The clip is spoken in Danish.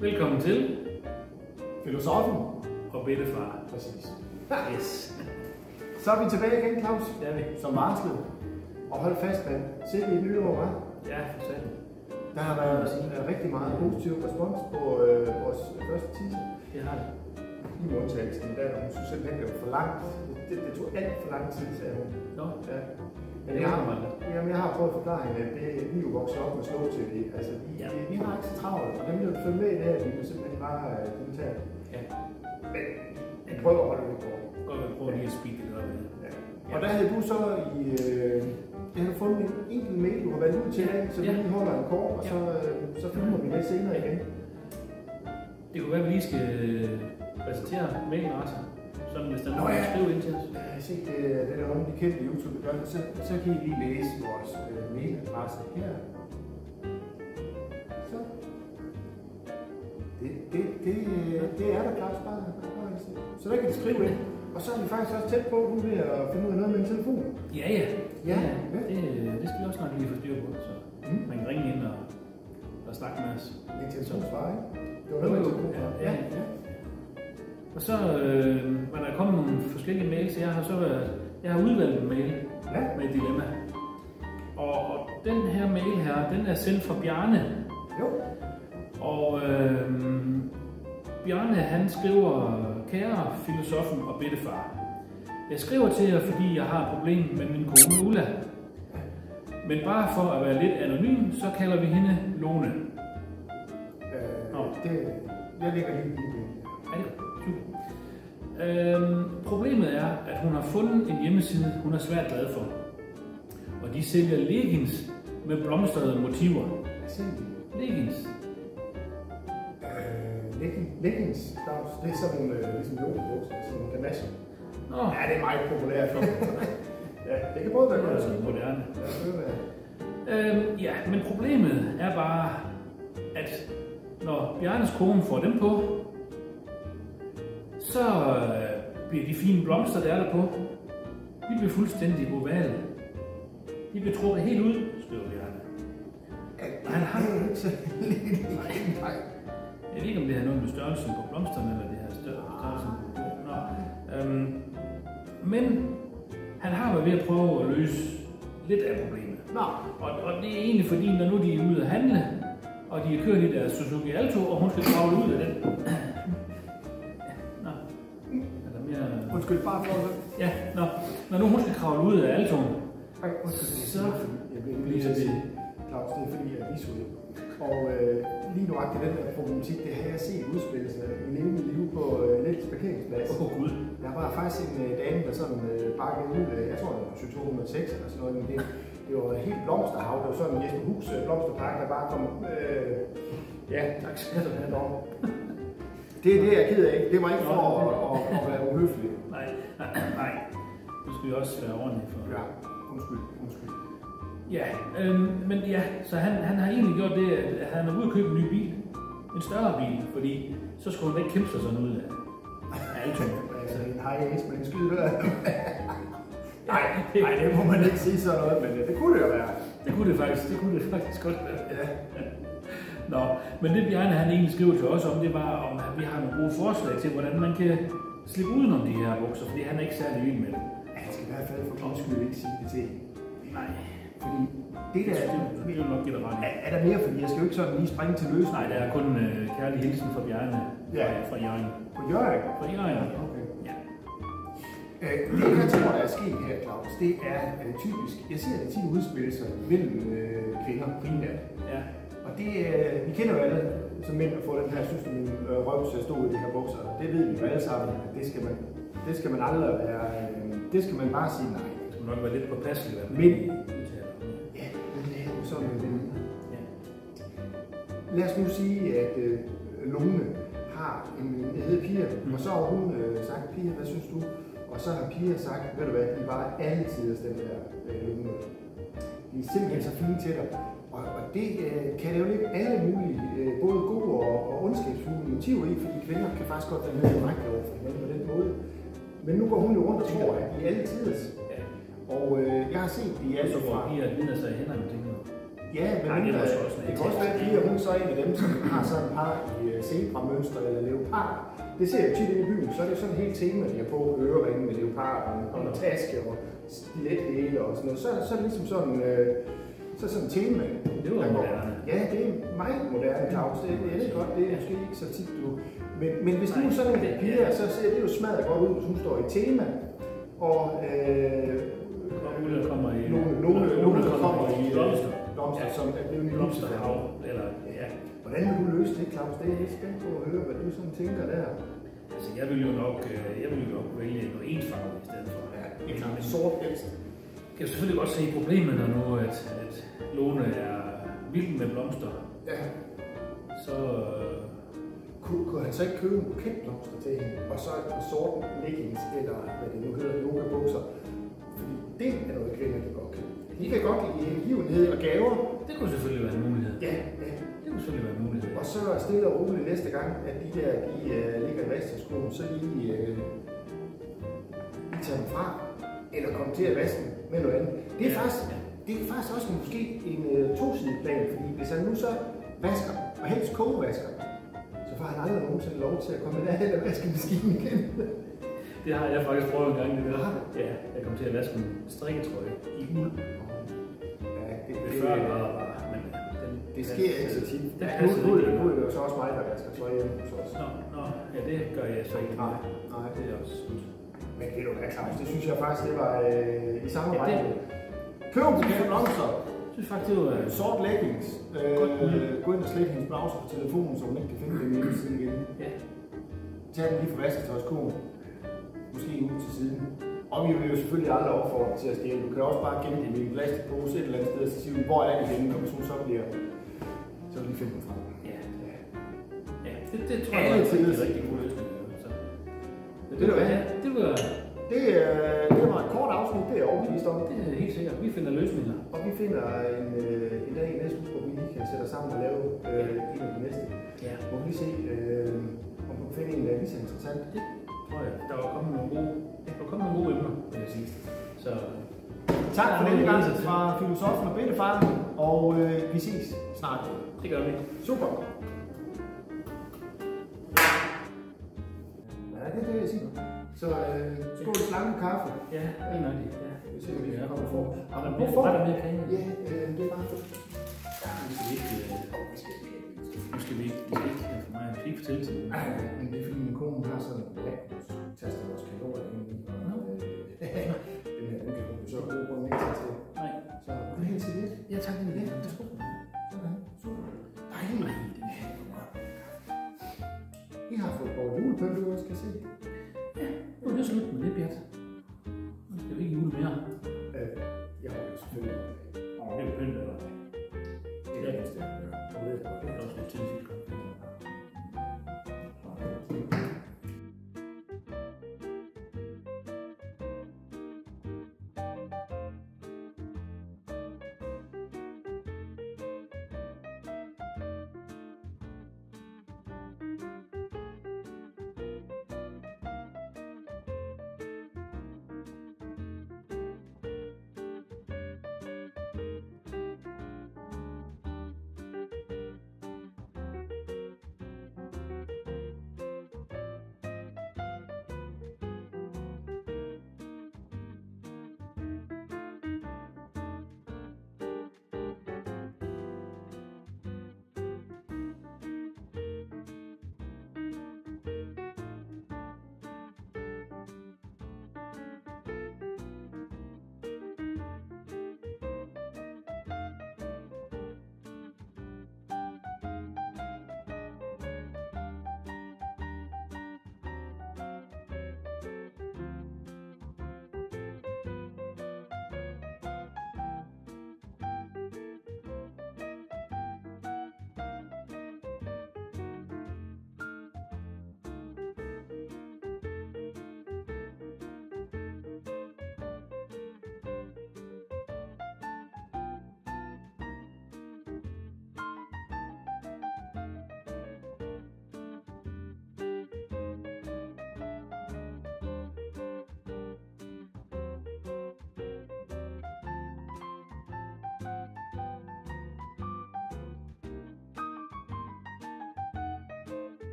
Velkommen til Filosofen. og bedtefar. Præcis. Yes. Så er vi tilbage igen, Claus. Det er vi. Som varslet. Og hold fast, mand. Se i et nytår, hva'? Ja, for satan. Der har været rigtig meget positiv respons på vores første teaser. Det har det. I modtagelsen der, hun synes simpelthen, det var for langt. Det tog alt for lang tid, sagde hun. Nå. Ja. Men Det jeg har, har man da. jamen, jeg har prøvet at forklare hende, at vi er jo vokset op med slow tv. Altså, vi har ikke så travlt, og dem vil følge med i det her, vi vil simpelthen bare deltage. Ja. Men vi prøver at holde det på. Godt at prøve lige at speede det op. Ja. Og der havde du så jeg har fundet en enkelt mail, du har valgt ud til i dag, så vi lige holder en kort, og så filmer vi det senere igen. Det kunne være, at vi lige skal præsentere mailadresser. Sådan hvis der er nogen, der skriver ind til os. Jeg har set, det er nogle af de kendte YouTube, der gør det, så kan I lige læse vores mailadresse her. Så. Det er der klart bare. Så der kan I skrive ind. Og så er vi faktisk også tæt på, nu ved at finde ud af noget med en telefon. Ja. Det skal vi også nok lige få styr på. Så man kan ringe ind og snakke med os. En telefonsvar, ikke? Det var noget med en telefonsvar. Ja. Og så var der kommet nogle forskellige mails, jeg har udvalgt en mail med et dilemma. Og den her mail her, den er sendt fra Bjarne. Jo. Og Bjarne, han skriver: Kære filosofen og bedtefar, jeg skriver til jer, fordi jeg har et problem med min kone Ulla. Men bare for at være lidt anonym, så kalder vi hende Lone. Jeg lægger lige det. Er det problemet er, at hun har fundet en hjemmeside, hun er svært glad for. Og de sælger leggings med blomstrede motiver. Leggings. Leggings, Claus, det er sådan nogle ligesom yoghurtbukser, sådan nogle gamasjer. Nå. Ja, det er meget populært. Ja, det kan både være godt og sådan moderne. Ja, Men problemet er bare, at når Bjarnes kone får dem på, så bliver de fine blomster, der er der på, de bliver fuldstændig ovale. De bliver trukket helt ud, skriver Bjarne. Og han har jo ikke så jeg ved ikke, om det har noget med størrelsen på blomsterne, eller det her størrelsen på. Men han har været ved at prøve at løse lidt af problemet. Og det er egentlig fordi, når nu de er ude at handle, og de har kørt i deres Suzuki Alto, og hun skal kravle ud af den. Undskyld, bare for det. Ja, når nu hun skal kravle ud af Altoen, så jeg bliver lige til at sige, Claus, det er fordi, jeg er visuel. Og lige nuagtigt den der problematik, det har jeg set udspille sig i levende liv på lidt parkeringsplads. Gud. Der var faktisk en dame, der sådan bakkede ud, jeg tror det var 206 eller sådan noget, men det var helt blomsterhav. Det var sådan en Jesper Hus blomsterpark, der bare kom, tak skal du have lov. Det er det, jeg er ked af. Det var ikke for at være uhøflig. Nej. Nu skal vi også være ordentlige for. Ja, undskyld. Ja, men ja, så han har egentlig gjort det, at han er ude at købe en ny bil. En større bil, fordi så skulle han ikke kæmpe sig sådan ud af Altoen. Altså en high-ace med en skydedør. Nej, det må man ikke sige sådan noget, men det kunne det jo være. Det kunne det faktisk godt være. Ja. Nå, men det Bjarne han egentlig skriver til os om, det var, om at vi har nogle gode forslag til, hvordan man kan slippe udenom de her bukser, fordi han er ikke særlig vild med dem. Ja, han skal i hvert fald for min skyld ikke sige det til. Nej. Fordi det der det er nok get ret. Er der mere, fordi jeg skal jo ikke sådan lige springe til løsning. Nej, der er kun kærlig hilsen fra Bjarne fra Jørgen. På Jørgen? Fra Jørgen. Okay. Ja. Det jeg tror, der er sket her, Claus, det er typisk. Jeg ser det tit udspille sig mellem kvinder primært. Ja. Og det, vi kender jo alle som mænd at få den her, synes du, min røvs stå i de her bukser. Det ved vi jo alle sammen, at det skal man aldrig være, det skal man bare sige nej. Det skal nok være lidt påpasselig. Men, ja, det er jo sådan en ven. Ja. Lad os nu sige, at Lone har en hedder Pia, og så har hun sagt, Pia, hvad synes du? Og så har Pia sagt, ved du hvad, de var alle tiders den der Lone. De er simpelthen så fine til dig. Og det kan det jo ikke alle mulige, både gode og ondskabsfulde motiver i, fordi kvinder kan faktisk godt være med direkte over for hinanden på den måde. Men nu går hun jo rundt og tror, at de er alle tiders. Og jeg har set de alle fra... Så går Pia lider sig i hænderne, tænker du? Ja, men det kan også være, at Pia, hun så er en af dem, som har sådan et par i zebra-mønster eller leopard. Det ser jeg tit inde i byen, så er det jo sådan et helt tema, de har på øreringen med leoparden og en taske og stilethæle og sådan noget. Så er det ligesom sådan, sådan et tema. Det var moderne. Ja, det er meget moderne, Claus. Det er godt, det er måske ikke så tit, du... Men hvis nu sådan en Pia, så ser det jo smadret godt ud, hvis hun står i tema. Og Lone kommer i blomster, som er blevet i blomsterhav. Ja. Hvordan vil du løse det, Claus? Det er helt spændt på at høre, hvad du sådan tænker der. Altså, jeg vil jo nok vælge noget ensfarve i stedet for. Ja, en sort helst. Jeg kan selvfølgelig godt se problemet, når nu, at Lone er vild med blomster. Ja. Så... Kunne han så ikke købe en buket blomster til hende, og så et sort leggings, eller hvad det nu hedder, yoga-bukser? Fordi det er noget kvinder, de godt kan. De kan godt lide hengivenhed og gaver. Det kunne selvfølgelig være en mulighed. Ja. Det kunne selvfølgelig være en mulighed. Og så stille og roligt næste gang, at de der, ligger i vaskeskålen, så lige tager dem fra, eller kommer til at vaske med noget andet. Det er faktisk også måske en tosidig plan, fordi hvis han nu så vasker, og helst kogevasker, så får han aldrig nogensinde lov til at komme derhen og vaske maskinen igen. Det har jeg faktisk prøvet en gang. Ja, jeg kom til at vaske en strikketrøje i uld. Ja, det er 40 grader bare, men det sker ikke så tit. Nu er det jo så også mig, der vasker trøje hjemme hos os. Nå, ja, det gør jeg så ikke. Nej, det er også slut. Men det er jo da Claus, det synes jeg faktisk, det var i samme række. Køb en buket blomster. Jeg synes faktisk, det var sort leggings. Gå ind og slet hendes browser på telefonen, så hun ikke kan finde den hjemmeside igen. Ja. Tag den lige fra vasketøjskoen. Måske ud til siden. Og vi vil jo selvfølgelig aldrig opfordre til at stjæle. Du kan også bare gemme det i en plastikpose et eller andet sted, og så sige, hvor er det henne, og hvis hun så bliver, så vil vi finde den frem. Ja, det tror jeg er en rigtig god løsning. Det var et kort afsnit, det er overbevist om. Det er helt sikkert. Vi finder løsninger. Og vi finder en dag i næste uge, hvor vi lige kan sætte os sammen og lave en af de næste. Ja. Hvor vi lige se, om vi kan finde en, der er lige så interessant. Det tror jeg. Der var kommet nogle gode emner, vil jeg sige. Så tak for denne gang fra Filosofen og Bedtefaren, og vi ses snart. Det gør vi. Super. Ja, det er det, jeg siger. Så skål slange kaffe. Ja, det er nok det. Ja. Vi ser, hvad vi kommer for. Har der mere kage? Ja, det er bare for. Ja, nu skal vi ikke have for meget. Vi skal ikke fortælle til det. Nej, men det er fordi min kone har sådan en taster vores kalorier inde i. Den her, den kan hun så bruge rundt ikke til. Nej. Så gå hen til det. Ja, tak. Det er det. Værsgo. Sådan. Super. Nej, I har fået både julepønt, du også kan se. Ja, nu er det slut med det, Bjert. Nu skal vi ikke jule mere. Jeg har jo selvfølgelig. Det er jo pynt, eller? Det er det, jeg gør. Det er også lidt tidligt.